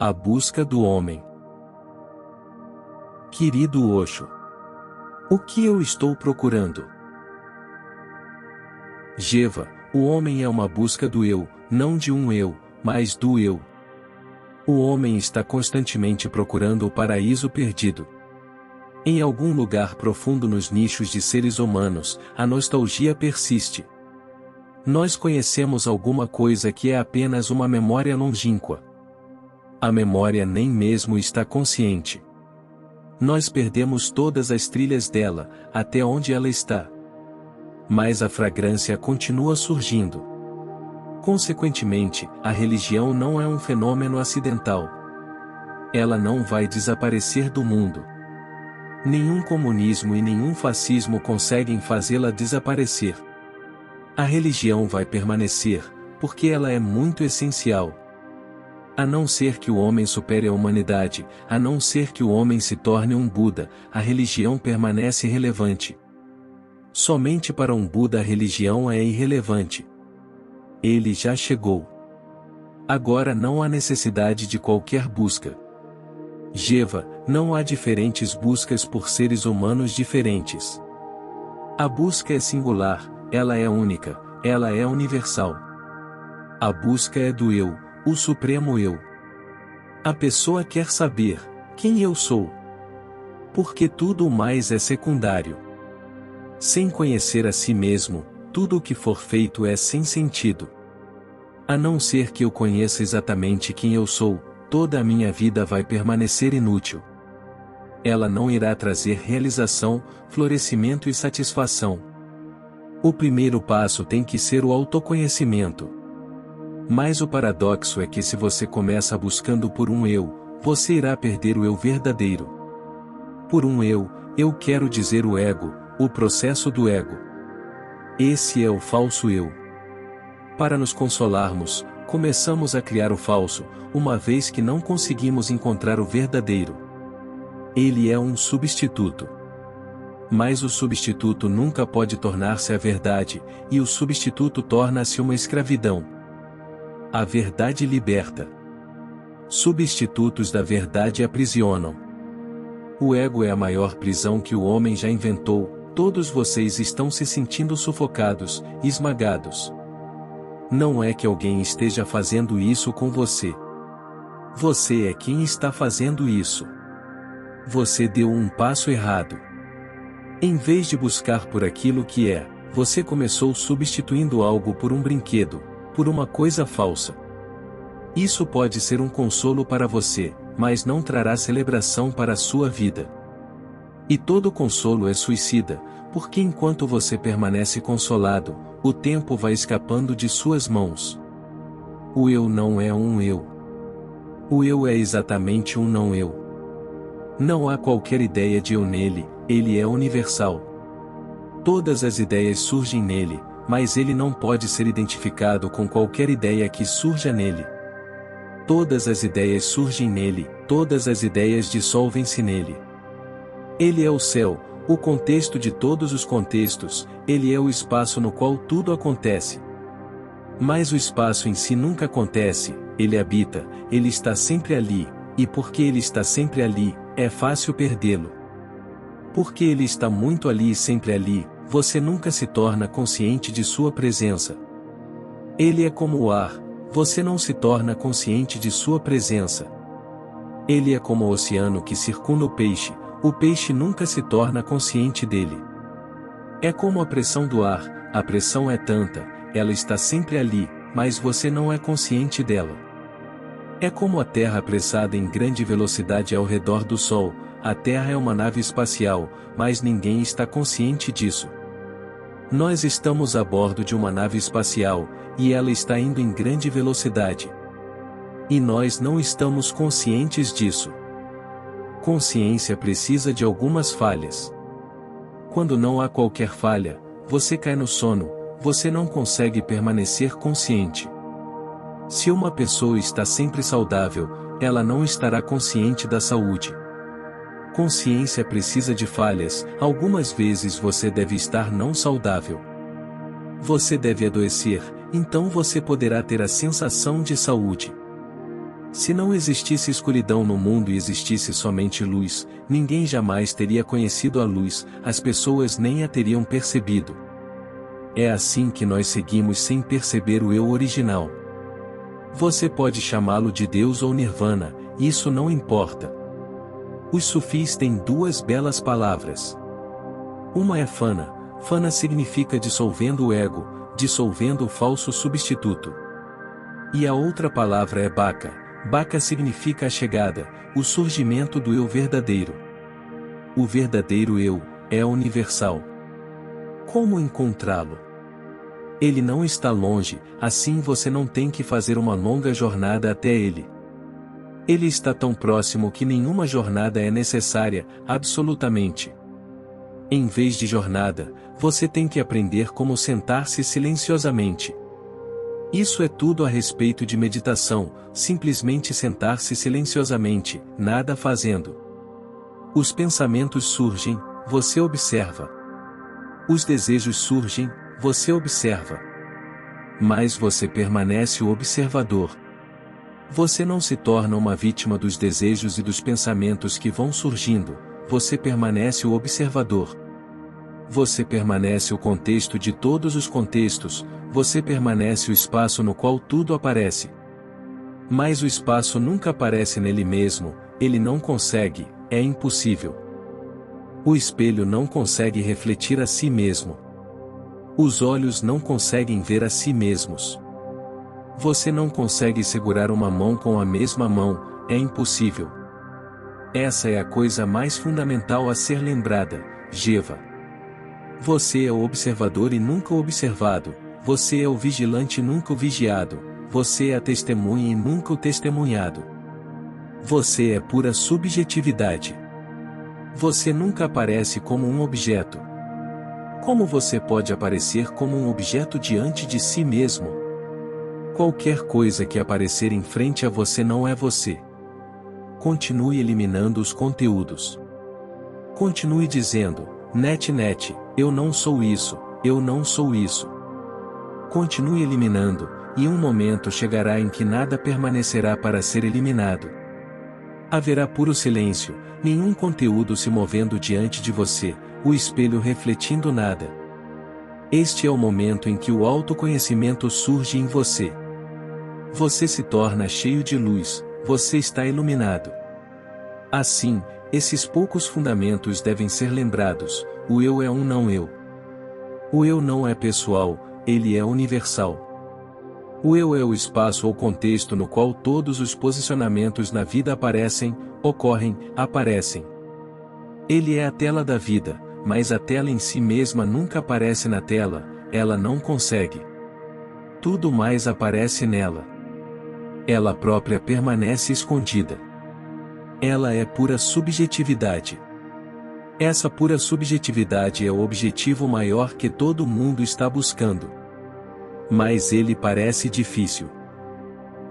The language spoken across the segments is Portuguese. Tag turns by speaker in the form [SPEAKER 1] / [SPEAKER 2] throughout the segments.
[SPEAKER 1] A busca do homem. Querido Osho, o que eu estou procurando? Jeva, o homem é uma busca do eu, não de um eu, mas do eu. O homem está constantemente procurando o paraíso perdido. Em algum lugar profundo nos nichos de seres humanos, a nostalgia persiste. Nós conhecemos alguma coisa que é apenas uma memória longínqua. A memória nem mesmo está consciente. Nós perdemos todas as trilhas dela, até onde ela está. Mas a fragrância continua surgindo. Consequentemente, a religião não é um fenômeno acidental. Ela não vai desaparecer do mundo. Nenhum comunismo e nenhum fascismo conseguem fazê-la desaparecer. A religião vai permanecer, porque ela é muito essencial. A não ser que o homem supere a humanidade, a não ser que o homem se torne um Buda, a religião permanece relevante. Somente para um Buda a religião é irrelevante. Ele já chegou. Agora não há necessidade de qualquer busca. Jeva, não há diferentes buscas por seres humanos diferentes. A busca é singular, ela é única, ela é universal. A busca é do eu, o supremo eu. A pessoa quer saber quem eu sou. Porque tudo o mais é secundário. Sem conhecer a si mesmo, tudo o que for feito é sem sentido. A não ser que eu conheça exatamente quem eu sou, toda a minha vida vai permanecer inútil. Ela não irá trazer realização, florescimento e satisfação. O primeiro passo tem que ser o autoconhecimento. Mas o paradoxo é que se você começa buscando por um eu, você irá perder o eu verdadeiro. Por um eu quero dizer o ego, o processo do ego. Esse é o falso eu. Para nos consolarmos, começamos a criar o falso, uma vez que não conseguimos encontrar o verdadeiro. Ele é um substituto. Mas o substituto nunca pode tornar-se a verdade, e o substituto torna-se uma escravidão. A verdade liberta. Substitutos da verdade aprisionam. O ego é a maior prisão que o homem já inventou, todos vocês estão se sentindo sufocados, esmagados. Não é que alguém esteja fazendo isso com você. Você é quem está fazendo isso. Você deu um passo errado. Em vez de buscar por aquilo que é, você começou substituindo algo por um brinquedo, por uma coisa falsa. Isso pode ser um consolo para você, mas não trará celebração para a sua vida. E todo consolo é suicida, porque enquanto você permanece consolado, o tempo vai escapando de suas mãos. O eu não é um eu. O eu é exatamente um não eu. Não há qualquer ideia de eu nele, ele é universal. Todas as ideias surgem nele, mas ele não pode ser identificado com qualquer ideia que surja nele. Todas as ideias surgem nele, todas as ideias dissolvem-se nele. Ele é o céu, o contexto de todos os contextos, ele é o espaço no qual tudo acontece. Mas o espaço em si nunca acontece, ele habita, ele está sempre ali, e porque ele está sempre ali, é fácil perdê-lo. Porque ele está muito ali e sempre ali, você nunca se torna consciente de sua presença. Ele é como o ar, você não se torna consciente de sua presença. Ele é como o oceano que circunda o peixe nunca se torna consciente dele. É como a pressão do ar, a pressão é tanta, ela está sempre ali, mas você não é consciente dela. É como a Terra apressada em grande velocidade ao redor do Sol, a Terra é uma nave espacial, mas ninguém está consciente disso. Nós estamos a bordo de uma nave espacial, e ela está indo em grande velocidade. E nós não estamos conscientes disso. Consciência precisa de algumas falhas. Quando não há qualquer falha, você cai no sono, você não consegue permanecer consciente. Se uma pessoa está sempre saudável, ela não estará consciente da saúde. Consciência precisa de falhas, algumas vezes você deve estar não saudável. Você deve adoecer, então você poderá ter a sensação de saúde. Se não existisse escuridão no mundo e existisse somente luz, ninguém jamais teria conhecido a luz, as pessoas nem a teriam percebido. É assim que nós seguimos sem perceber o eu original. Você pode chamá-lo de Deus ou Nirvana, isso não importa. Os sufis têm duas belas palavras. Uma é Fana. Fana significa dissolvendo o ego, dissolvendo o falso substituto. E a outra palavra é Baka. Baka significa a chegada, o surgimento do eu verdadeiro. O verdadeiro eu é universal. Como encontrá-lo? Ele não está longe, assim você não tem que fazer uma longa jornada até ele. Ele está tão próximo que nenhuma jornada é necessária, absolutamente. Em vez de jornada, você tem que aprender como sentar-se silenciosamente. Isso é tudo a respeito de meditação, simplesmente sentar-se silenciosamente, nada fazendo. Os pensamentos surgem, você observa. Os desejos surgem, você observa. Mas você permanece o observador. Você não se torna uma vítima dos desejos e dos pensamentos que vão surgindo, você permanece o observador. Você permanece o contexto de todos os contextos, você permanece o espaço no qual tudo aparece. Mas o espaço nunca aparece nele mesmo, ele não consegue, é impossível. O espelho não consegue refletir a si mesmo. Os olhos não conseguem ver a si mesmos. Você não consegue segurar uma mão com a mesma mão, é impossível. Essa é a coisa mais fundamental a ser lembrada, Jeva. Você é o observador e nunca o observado, você é o vigilante e nunca o vigiado, você é a testemunha e nunca o testemunhado. Você é pura subjetividade. Você nunca aparece como um objeto. Como você pode aparecer como um objeto diante de si mesmo? Qualquer coisa que aparecer em frente a você não é você. Continue eliminando os conteúdos. Continue dizendo, net, eu não sou isso, eu não sou isso. Continue eliminando, e um momento chegará em que nada permanecerá para ser eliminado. Haverá puro silêncio, nenhum conteúdo se movendo diante de você, o espelho refletindo nada. Este é o momento em que o autoconhecimento surge em você. Você se torna cheio de luz, você está iluminado. Assim, esses poucos fundamentos devem ser lembrados, o eu é um não eu. O eu não é pessoal, ele é universal. O eu é o espaço ou contexto no qual todos os posicionamentos na vida aparecem, ocorrem, aparecem. Ele é a tela da vida, mas a tela em si mesma nunca aparece na tela, ela não consegue. Tudo mais aparece nela. Ela própria permanece escondida. Ela é pura subjetividade. Essa pura subjetividade é o objetivo maior que todo mundo está buscando. Mas ele parece difícil.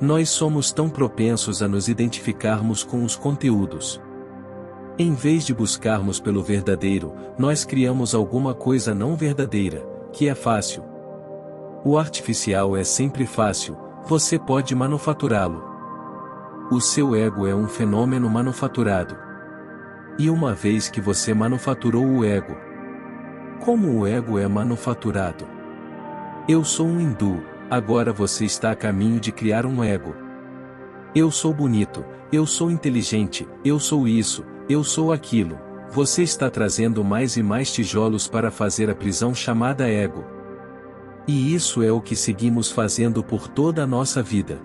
[SPEAKER 1] Nós somos tão propensos a nos identificarmos com os conteúdos. Em vez de buscarmos pelo verdadeiro, nós criamos alguma coisa não verdadeira, que é fácil. O artificial é sempre fácil, você pode manufaturá-lo. O seu ego é um fenômeno manufaturado. E uma vez que você manufaturou o ego, como o ego é manufaturado? Eu sou um hindu, agora você está a caminho de criar um ego. Eu sou bonito, eu sou inteligente, eu sou isso, eu sou aquilo. Você está trazendo mais e mais tijolos para fazer a prisão chamada ego. E isso é o que seguimos fazendo por toda a nossa vida.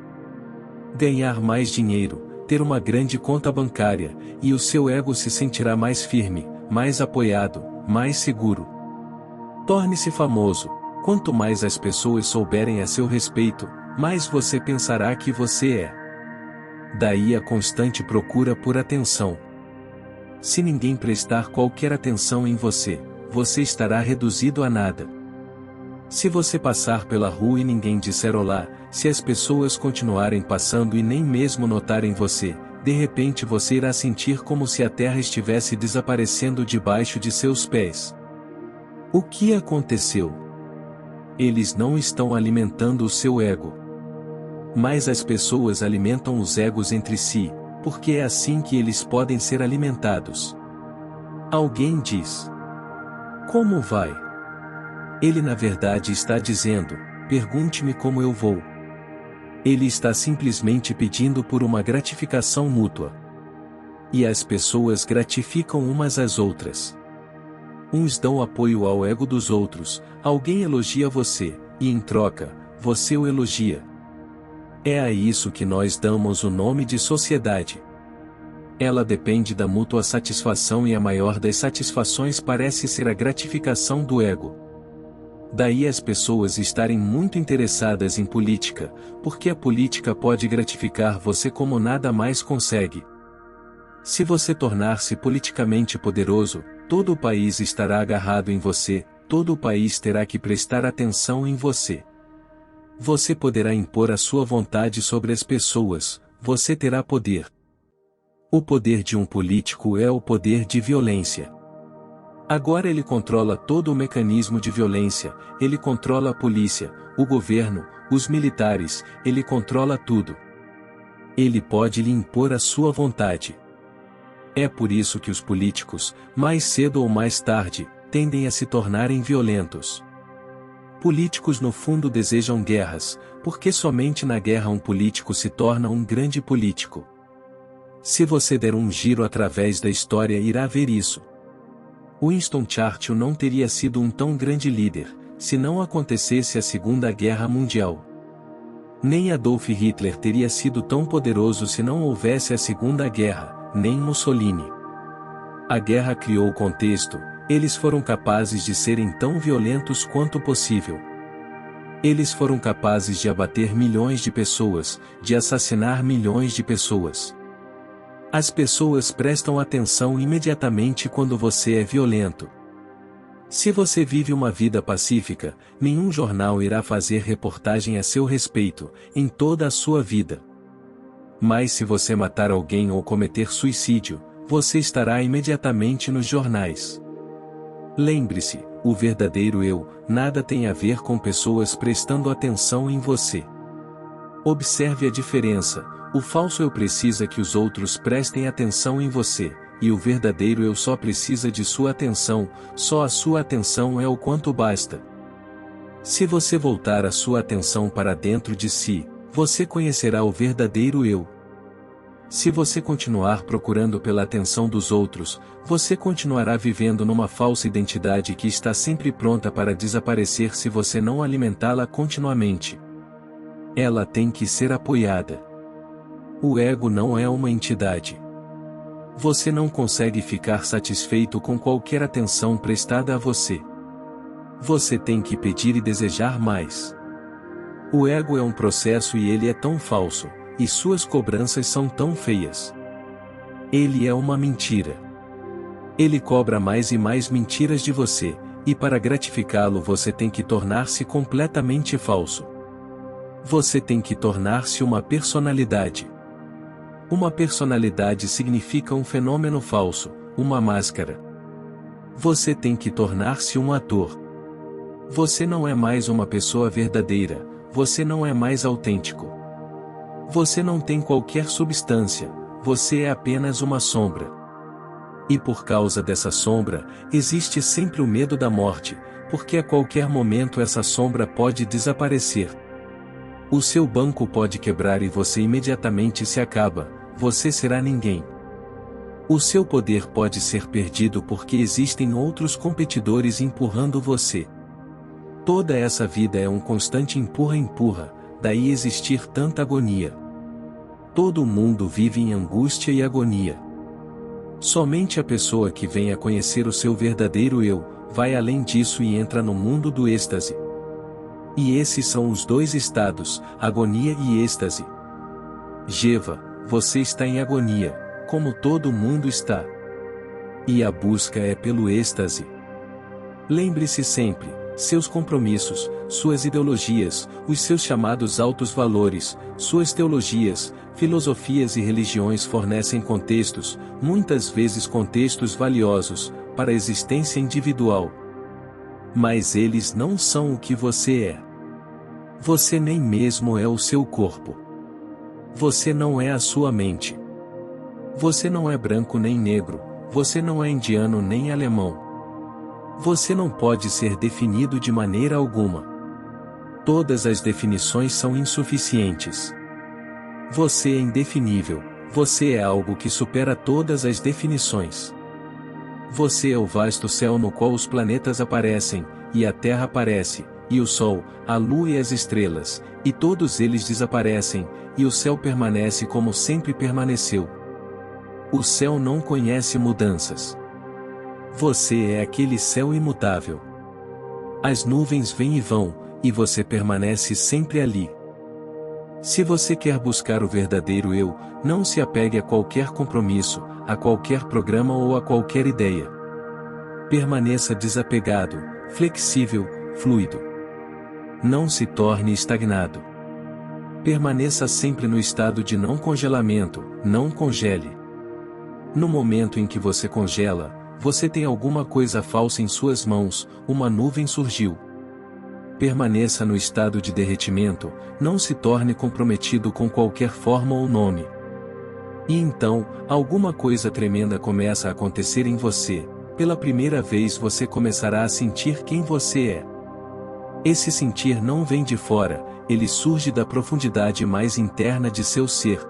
[SPEAKER 1] Ganhar mais dinheiro, ter uma grande conta bancária, e o seu ego se sentirá mais firme, mais apoiado, mais seguro. Torne-se famoso. Quanto mais as pessoas souberem a seu respeito, mais você pensará que você é. Daí a constante procura por atenção. Se ninguém prestar qualquer atenção em você, você estará reduzido a nada. Se você passar pela rua e ninguém disser olá, se as pessoas continuarem passando e nem mesmo notarem você, de repente você irá sentir como se a terra estivesse desaparecendo debaixo de seus pés. O que aconteceu? Eles não estão alimentando o seu ego. Mas as pessoas alimentam os egos entre si, porque é assim que eles podem ser alimentados. Alguém diz: como vai? Ele na verdade está dizendo: pergunte-me como eu vou. Ele está simplesmente pedindo por uma gratificação mútua. E as pessoas gratificam umas às outras. Uns dão apoio ao ego dos outros, alguém elogia você, e em troca, você o elogia. É a isso que nós damos o nome de sociedade. Ela depende da mútua satisfação e a maior das satisfações parece ser a gratificação do ego. Daí as pessoas estarem muito interessadas em política, porque a política pode gratificar você como nada mais consegue. Se você tornar-se politicamente poderoso, todo o país estará agarrado em você, todo o país terá que prestar atenção em você. Você poderá impor a sua vontade sobre as pessoas, você terá poder. O poder de um político é o poder de violência. Agora ele controla todo o mecanismo de violência, ele controla a polícia, o governo, os militares, ele controla tudo. Ele pode lhe impor a sua vontade. É por isso que os políticos, mais cedo ou mais tarde, tendem a se tornarem violentos. Políticos no fundo desejam guerras, porque somente na guerra um político se torna um grande político. Se você der um giro através da história irá ver isso. Winston Churchill não teria sido um tão grande líder, se não acontecesse a Segunda Guerra Mundial. Nem Adolf Hitler teria sido tão poderoso se não houvesse a Segunda Guerra, nem Mussolini. A guerra criou o contexto, eles foram capazes de serem tão violentos quanto possível. Eles foram capazes de abater milhões de pessoas, de assassinar milhões de pessoas. As pessoas prestam atenção imediatamente quando você é violento. Se você vive uma vida pacífica, nenhum jornal irá fazer reportagem a seu respeito, em toda a sua vida. Mas se você matar alguém ou cometer suicídio, você estará imediatamente nos jornais. Lembre-se, o verdadeiro eu, nada tem a ver com pessoas prestando atenção em você. Observe a diferença, o falso eu precisa que os outros prestem atenção em você, e o verdadeiro eu só precisa de sua atenção, só a sua atenção é o quanto basta. Se você voltar a sua atenção para dentro de si, você conhecerá o verdadeiro eu. Se você continuar procurando pela atenção dos outros, você continuará vivendo numa falsa identidade que está sempre pronta para desaparecer se você não alimentá-la continuamente. Ela tem que ser apoiada. O ego não é uma entidade. Você não consegue ficar satisfeito com qualquer atenção prestada a você. Você tem que pedir e desejar mais. O ego é um processo e ele é tão falso, e suas cobranças são tão feias. Ele é uma mentira. Ele cobra mais e mais mentiras de você, e para gratificá-lo você tem que tornar-se completamente falso. Você tem que tornar-se uma personalidade. Uma personalidade significa um fenômeno falso, uma máscara. Você tem que tornar-se um ator. Você não é mais uma pessoa verdadeira, você não é mais autêntico. Você não tem qualquer substância, você é apenas uma sombra. E por causa dessa sombra, existe sempre o medo da morte, porque a qualquer momento essa sombra pode desaparecer. O seu banco pode quebrar e você imediatamente se acaba, você será ninguém. O seu poder pode ser perdido porque existem outros competidores empurrando você. Toda essa vida é um constante empurra-empurra, daí existir tanta agonia. Todo mundo vive em angústia e agonia. Somente a pessoa que vem a conhecer o seu verdadeiro eu, vai além disso e entra no mundo do êxtase. E esses são os dois estados, agonia e êxtase. Jeva, você está em agonia, como todo mundo está. E a busca é pelo êxtase. Lembre-se sempre, seus compromissos, suas ideologias, os seus chamados altos valores, suas teologias, filosofias e religiões fornecem contextos, muitas vezes contextos valiosos, para a existência individual. Mas eles não são o que você é. Você nem mesmo é o seu corpo. Você não é a sua mente. Você não é branco nem negro, você não é indiano nem alemão. Você não pode ser definido de maneira alguma. Todas as definições são insuficientes. Você é indefinível, você é algo que supera todas as definições. Você é o vasto céu no qual os planetas aparecem, e a Terra aparece, e o Sol, a Lua e as estrelas, e todos eles desaparecem, e o céu permanece como sempre permaneceu. O céu não conhece mudanças. Você é aquele céu imutável. As nuvens vêm e vão, e você permanece sempre ali. Se você quer buscar o verdadeiro eu, não se apegue a qualquer compromisso, a qualquer programa ou a qualquer ideia. Permaneça desapegado, flexível, fluido. Não se torne estagnado. Permaneça sempre no estado de não congelamento, não congele. No momento em que você congela, você tem alguma coisa falsa em suas mãos, uma nuvem surgiu. Permaneça no estado de derretimento, não se torne comprometido com qualquer forma ou nome. E então, alguma coisa tremenda começa a acontecer em você, pela primeira vez você começará a sentir quem você é. Esse sentir não vem de fora, ele surge da profundidade mais interna de seu ser.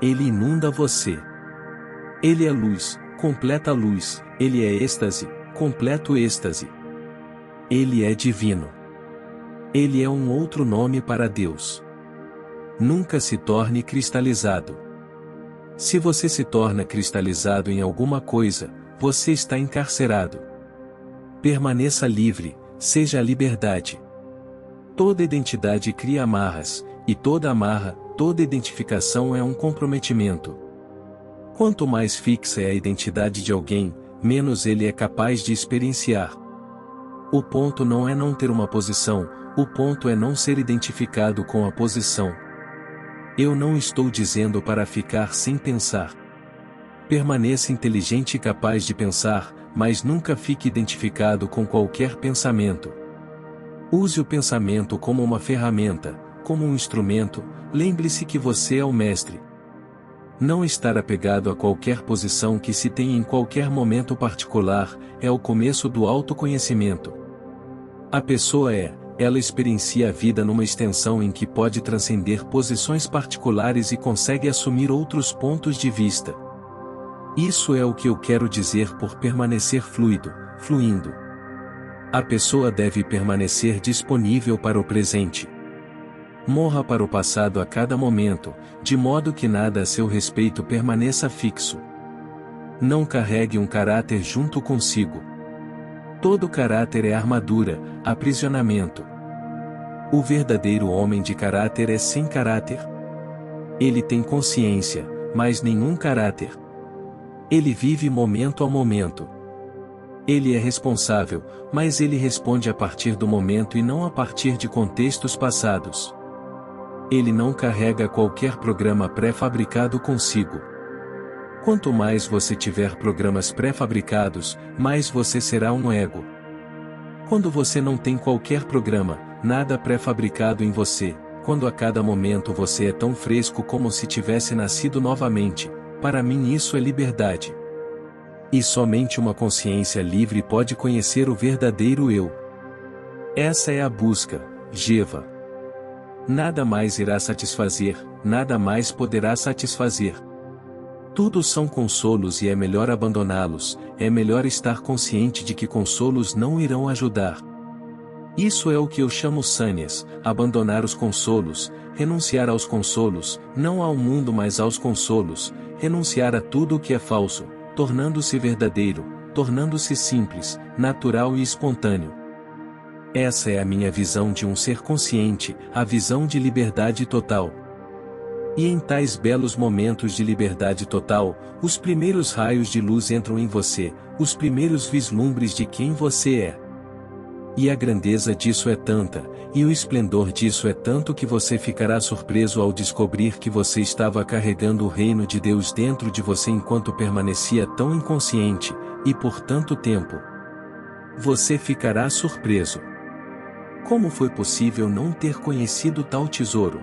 [SPEAKER 1] Ele inunda você. Ele é luz, completa luz, ele é êxtase, completo êxtase. Ele é divino. Ele é um outro nome para Deus. Nunca se torne cristalizado. Se você se torna cristalizado em alguma coisa, você está encarcerado. Permaneça livre, seja a liberdade. Toda identidade cria amarras, e toda amarra, toda identificação é um comprometimento. Quanto mais fixa é a identidade de alguém, menos ele é capaz de experienciar. O ponto não é não ter uma posição, o ponto é não ser identificado com a posição. Eu não estou dizendo para ficar sem pensar. Permaneça inteligente e capaz de pensar, mas nunca fique identificado com qualquer pensamento. Use o pensamento como uma ferramenta, como um instrumento, lembre-se que você é o mestre. Não estar apegado a qualquer posição que se tenha em qualquer momento particular, é o começo do autoconhecimento. A pessoa ela experiencia a vida numa extensão em que pode transcender posições particulares e consegue assumir outros pontos de vista. Isso é o que eu quero dizer por permanecer fluido, fluindo. A pessoa deve permanecer disponível para o presente. Morra para o passado a cada momento, de modo que nada a seu respeito permaneça fixo. Não carregue um caráter junto consigo. Todo caráter é armadura, aprisionamento. O verdadeiro homem de caráter é sem caráter. Ele tem consciência, mas nenhum caráter. Ele vive momento a momento. Ele é responsável, mas ele responde a partir do momento e não a partir de contextos passados. Ele não carrega qualquer programa pré-fabricado consigo. Quanto mais você tiver programas pré-fabricados, mais você será um ego. Quando você não tem qualquer programa, nada pré-fabricado em você, quando a cada momento você é tão fresco como se tivesse nascido novamente, para mim isso é liberdade. E somente uma consciência livre pode conhecer o verdadeiro eu. Essa é a busca, Jeva. Nada mais irá satisfazer, nada mais poderá satisfazer. Tudo são consolos e é melhor abandoná-los, é melhor estar consciente de que consolos não irão ajudar. Isso é o que eu chamo sânias, abandonar os consolos, renunciar aos consolos, não ao mundo mas aos consolos, renunciar a tudo o que é falso, tornando-se verdadeiro, tornando-se simples, natural e espontâneo. Essa é a minha visão de um ser consciente, a visão de liberdade total. E em tais belos momentos de liberdade total, os primeiros raios de luz entram em você, os primeiros vislumbres de quem você é. E a grandeza disso é tanta, e o esplendor disso é tanto que você ficará surpreso ao descobrir que você estava carregando o reino de Deus dentro de você enquanto permanecia tão inconsciente, e por tanto tempo. Você ficará surpreso. Como foi possível não ter conhecido tal tesouro?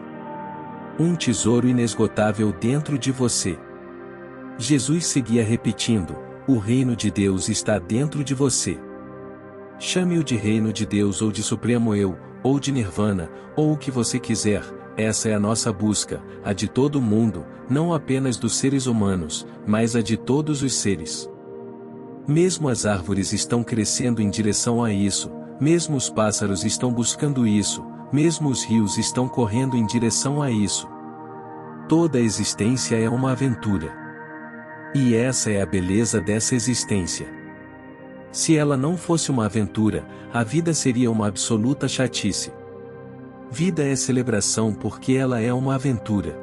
[SPEAKER 1] Um tesouro inesgotável dentro de você. Jesus seguia repetindo: o reino de Deus está dentro de você. Chame-o de reino de Deus ou de supremo eu, ou de nirvana, ou o que você quiser. Essa é a nossa busca, a de todo mundo, não apenas dos seres humanos, mas a de todos os seres. Mesmo as árvores estão crescendo em direção a isso, mesmo os pássaros estão buscando isso, mesmo os rios estão correndo em direção a isso. Toda a existência é uma aventura. E essa é a beleza dessa existência. Se ela não fosse uma aventura, a vida seria uma absoluta chatice. Vida é celebração porque ela é uma aventura.